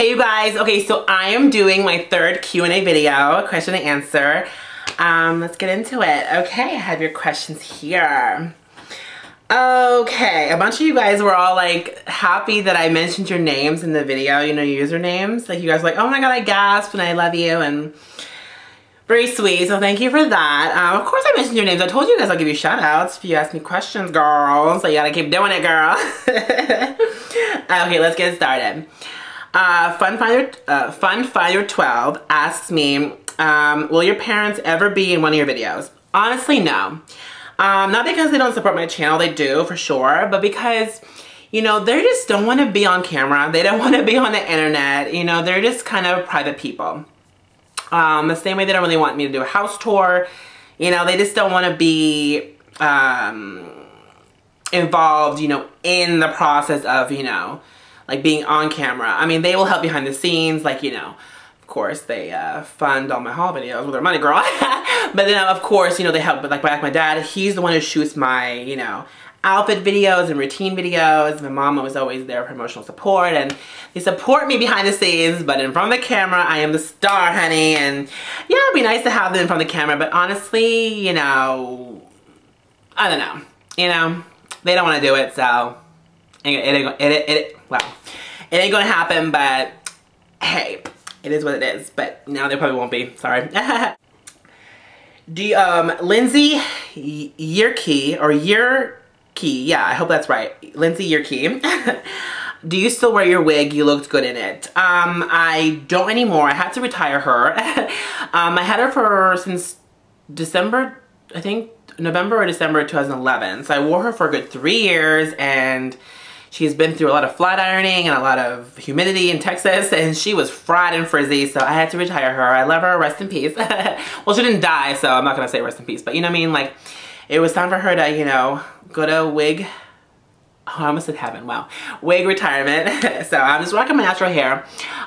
Hey you guys, okay, so I am doing my third Q&A video, question and answer. Let's get into it. Okay, I have your questions here. Okay, a bunch of you guys were all like happy that I mentioned your names in the video, you know, your usernames. Like you guys were like, oh my god, I gasped and I love you, and very sweet, so thank you for that. Of course I mentioned your names. I told you guys I'll give you shout outs if you ask me questions, girl. So you gotta keep doing it, girl. Okay, let's get started. Funfinder12 asks me, will your parents ever be in one of your videos? Honestly, no. Not because they don't support my channel, they do for sure, but because, you know, they just don't want to be on camera. They don't want to be on the internet. You know, they're just kind of private people. The same way they don't really want me to do a house tour. You know, they just don't want to be involved, you know, in the process of, you know, like being on camera. I mean, they will help behind the scenes, like, you know, of course they fund all my haul videos with their money, girl. But then of course, you know, they help, like my dad, he's the one who shoots my, you know, outfit videos and routine videos. My mom was always there for emotional support, and they support me behind the scenes, but in front of the camera, I am the star, honey. And yeah, it'd be nice to have them in front of the camera, but honestly, you know, I don't know. You know, they don't want to do it, so it ain't gonna happen, but hey, it is what it is. But now they probably won't be, sorry. Do you, Lindsay Yerke, or Yerke, yeah, I hope that's right. Lindsay Yerke. Do you still wear your wig? You looked good in it. I don't anymore. I had to retire her. I had her for since December, I think November or December 2011. So I wore her for a good 3 years, and she's been through a lot of flat ironing and a lot of humidity in Texas, and she was fried and frizzy, so I had to retire her. I love her, rest in peace. Well, she didn't die, so I'm not gonna say rest in peace, but you know what I mean? Like, it was time for her to, you know, go to wig, oh, I almost said heaven, wow. Wig retirement. So I'm just rocking my natural hair.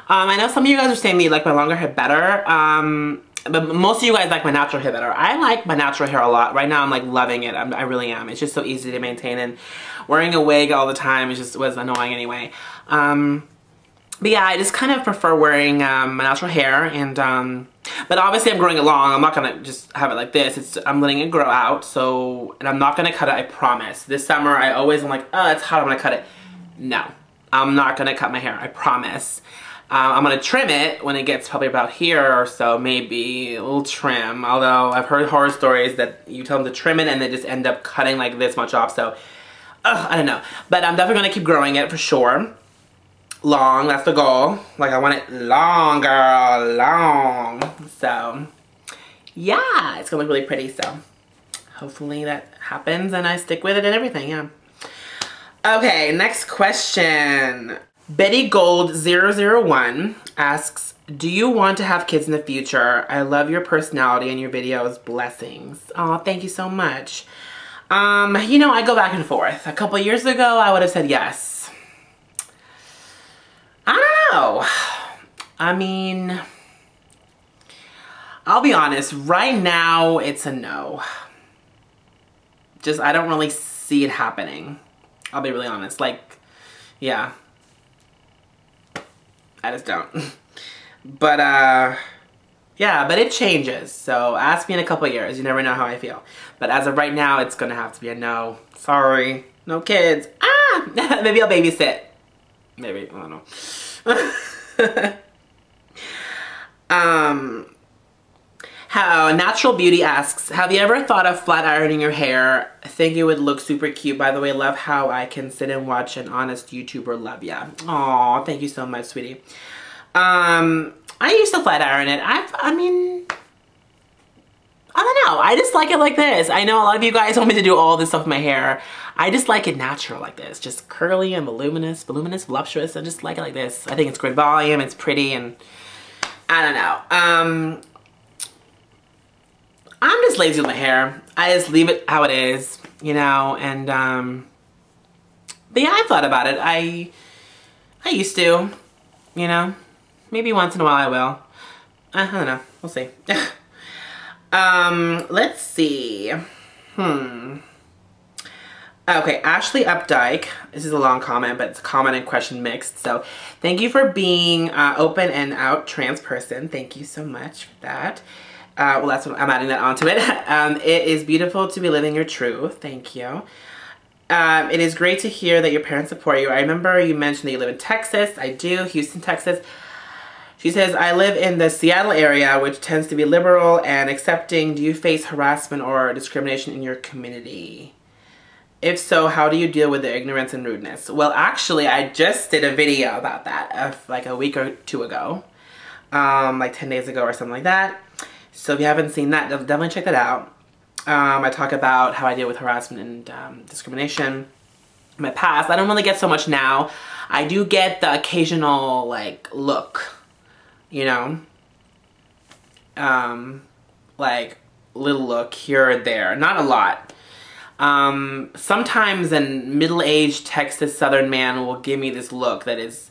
I know some of you guys are saying me like my longer hair better, but most of you guys like my natural hair better. I like my natural hair a lot. Right now I'm like loving it. I really am. It's just so easy to maintain, and wearing a wig all the time was annoying anyway. But yeah, I just kind of prefer wearing my natural hair, and but obviously I'm growing it long. I'm not gonna just have it like this. I'm letting it grow out, so, and I'm not gonna cut it, I promise. This summer I always am like, oh, it's hot, I'm gonna cut it. No, I'm not gonna cut my hair, I promise. I'm gonna trim it when it gets probably about here or so, maybe a little trim. Although I've heard horror stories that you tell them to trim it and they just end up cutting like this much off, so I don't know. But I'm definitely gonna keep growing it for sure. Long, that's the goal. Like, I want it long, girl, long. So yeah, it's gonna look really pretty, so hopefully that happens and I stick with it and everything, yeah. Okay, next question. Betty Gold 001 asks, do you want to have kids in the future? I love your personality and your videos. Blessings. Oh, thank you so much. You know, I go back and forth. A couple years ago, I would have said yes. I don't know. I mean, I'll be honest, right now it's a no. Just, I don't really see it happening. I'll be really honest. Like, yeah. I just don't. But, yeah, but it changes. So ask me in a couple years. You never know how I feel. But as of right now, it's gonna have to be a no. Sorry. No kids. Ah! Maybe I'll babysit. Maybe. I don't know. How Natural Beauty asks, have you ever thought of flat ironing your hair? I think it would look super cute. By the way, love how I can sit and watch an honest YouTuber. Love ya. Aw, thank you so much, sweetie. I used to flat iron it. I mean, I don't know. I just like it like this. I know a lot of you guys want me to do all this stuff with my hair. I just like it natural like this. Just curly and voluminous, voluptuous. I just like it like this. I think it's great volume. It's pretty, and I don't know. I'm just lazy with my hair. I just leave it how it is, you know, and, but yeah, I thought about it. I used to, you know, maybe once in a while I will. I don't know. We'll see. Let's see. Okay, Ashley Updike. This is a long comment, but it's a comment and question mixed. So, thank you for being open and out trans person. Thank you so much for that. Well, that's what I'm adding that onto it. It is beautiful to be living your truth. Thank you. It is great to hear that your parents support you. I remember you mentioned that you live in Texas. I do, Houston, Texas. She says, I live in the Seattle area, which tends to be liberal and accepting. Do you face harassment or discrimination in your community? If so, how do you deal with the ignorance and rudeness? Well, actually, I just did a video about that like a week or two ago. Like 10 days ago or something like that. So if you haven't seen that, definitely check that out. I talk about how I deal with harassment and discrimination in my past. I don't really get so much now. I do get the occasional, like, look, you know? Like, little look here or there. Not a lot. Sometimes a middle-aged Texas Southern man will give me this look that is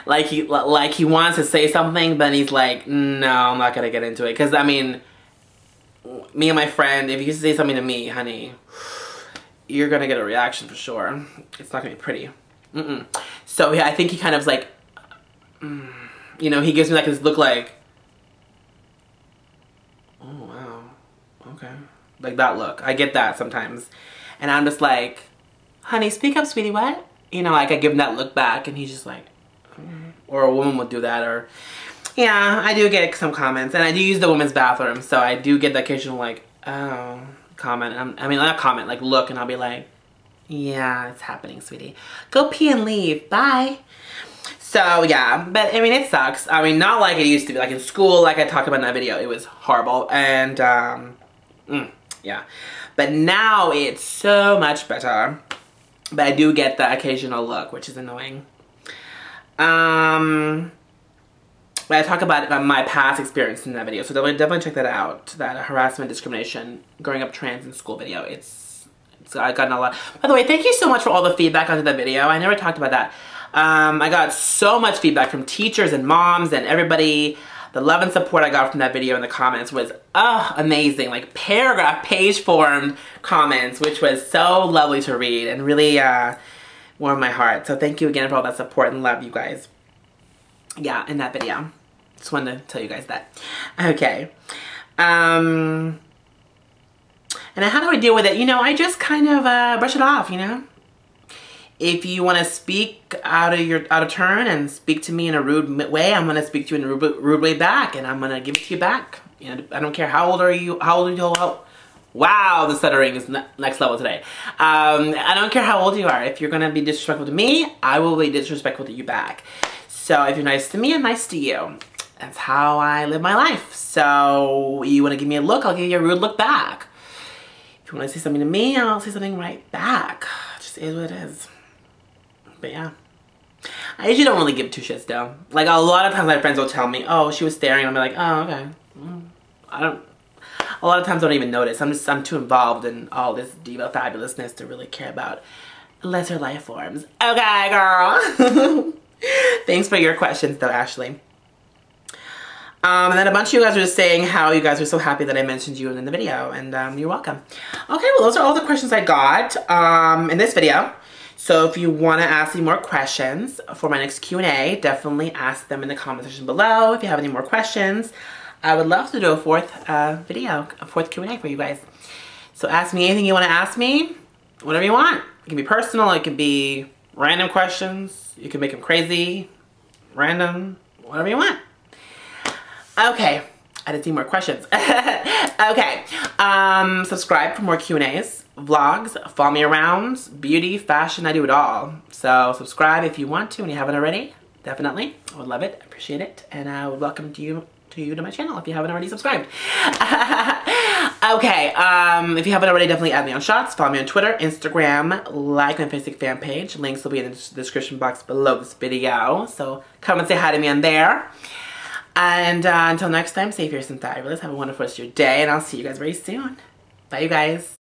like he wants to say something, but he's like, no, I'm not gonna get into it. Because, I mean, me and my friend, if you say something to me, honey, you're gonna get a reaction for sure. It's not gonna be pretty. So, yeah, I think he kind of is like, you know, he gives me like this look like, oh, wow, okay. Like that look. I get that sometimes. And I'm just like, honey, speak up, sweetie, what? You know, like I give him that look back and he's just like, or a woman would do that, or, yeah, I do get some comments. And I do use the women's bathroom, so I do get the occasional like, oh, comment. I mean, not comment, like look, and I'll be like, yeah, it's happening, sweetie. Go pee and leave, bye. So, yeah, but I mean, it sucks. I mean, not like it used to be. Like in school, like I talked about in that video, it was horrible. And, yeah, but now it's so much better, but I do get the occasional look, which is annoying. But I talk about my past experience in that video, so definitely check that out, that harassment, discrimination, growing up trans in school video. I gotten a lot. By the way, thank you so much for all the feedback onto that video. I never talked about that. I got so much feedback from teachers and moms and everybody. The love and support I got from that video in the comments was amazing. Like paragraph, page formed comments, which was so lovely to read and really warmed my heart. So thank you again for all that support and love, you guys. Yeah, in that video. Just wanted to tell you guys that. Okay. And how do I deal with it? You know, I just kind of brush it off, you know? If you want to speak out of turn and speak to me in a rude way, I'm going to speak to you in a rude way back, and I'm going to give it to you back. You know, I don't care how old are you, wow, the stuttering is next level today. I don't care how old you are. If you're going to be disrespectful to me, I will be disrespectful to you back. So if you're nice to me, I'm nice to you. That's how I live my life. So you want to give me a look, I'll give you a rude look back. If you want to say something to me, I'll say something right back. It just is what it is. But yeah, I usually don't really give two shits though. Like a lot of times my friends will tell me, oh, she was staring, and I'm like, oh, okay. A lot of times I don't even notice. I'm too involved in all this diva fabulousness to really care about lesser life forms. Okay, girl. Thanks for your questions though, Ashley. And then a bunch of you guys were just saying how you guys were so happy that I mentioned you in the video, and you're welcome. Okay, well those are all the questions I got in this video. So if you want to ask me more questions for my next Q&A, definitely ask them in the comment section below. If you have any more questions, I would love to do a fourth Q&A for you guys. So ask me anything you want to ask me, whatever you want. It can be personal, it can be random questions, you can make them crazy, random, whatever you want. Okay, I didn't see more questions. Okay, subscribe for more Q&As, vlogs, follow me around, beauty, fashion, I do it all. So subscribe if you want to and you haven't already, definitely. I would love it, appreciate it, and I would welcome you to my channel if you haven't already subscribed. Okay, if you haven't already, definitely add me on Shots, follow me on Twitter, Instagram, like my Facebook fan page. Links will be in the description box below this video, so come and say hi to me on there. And until next time, stay fierce and fabulous. Have a wonderful rest of your day, and I'll see you guys very soon. Bye, you guys.